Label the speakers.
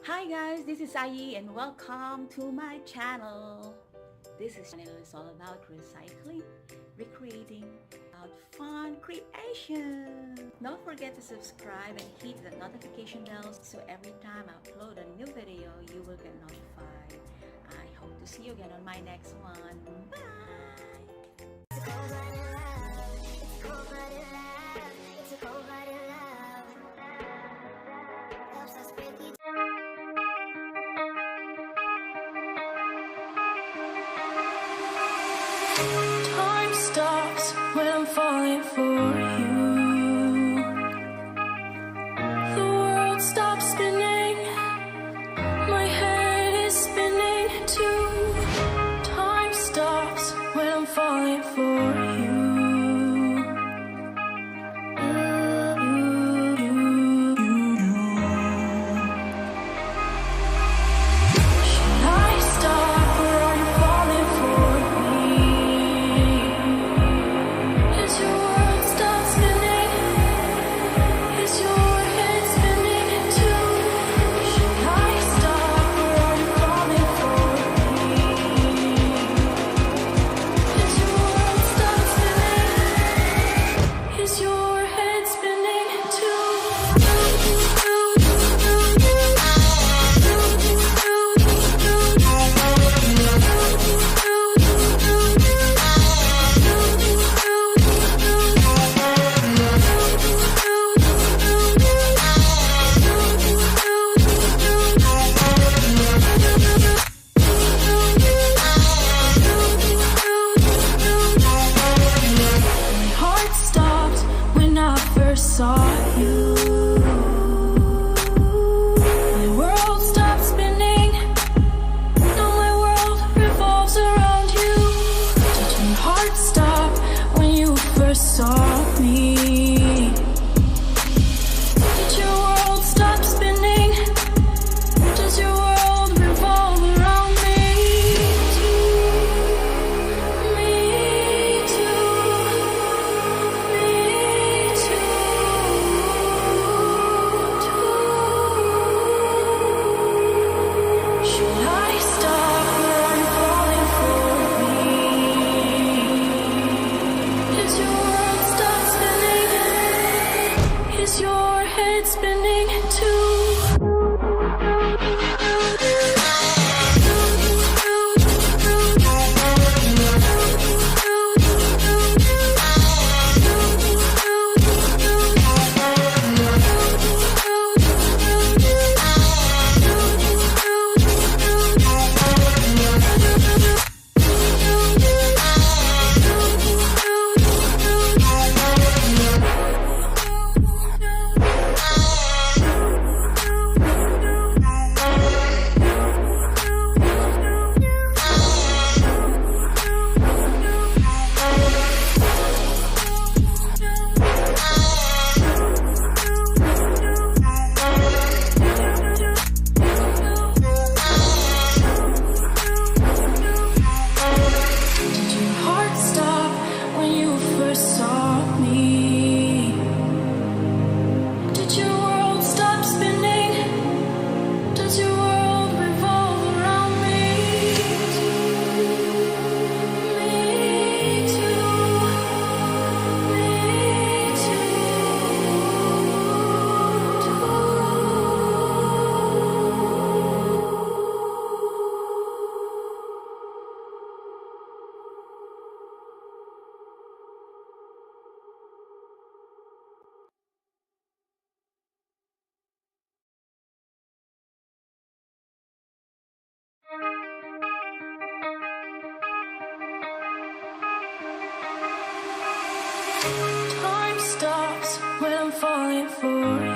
Speaker 1: Hi guys, this is Ayie and welcome to my channel. This channel is all about recycling, recreating, about fun creation. Don't forget to subscribe and hit the notification bell so every time I upload a new video, you will get notified. I hope to see you again on my next one. Bye!
Speaker 2: Time stops when I'm falling for you. The world stops spinning. My head is spinning too. Time stops when I'm falling for you. Should I stop or are you falling for me? Is your world stop spinning? Is your head spinning too? Should I stop or are you falling for me? Is your world stop spinning? Is your head spinning too? My heart stopped when I first saw you. My world stopped spinning. Now my world revolves around you. Did your heart stop when you first saw me? Did your world stop spinning? Does your world revolve around me? Me too. Me too. Should I stop or are you falling for me? Is your world stop spinning? Is your head spinning too? Did your heart stop when you first saw me? Did your world stop spinning? Does your world revolve around me? Me too. Me Time stops when I'm falling for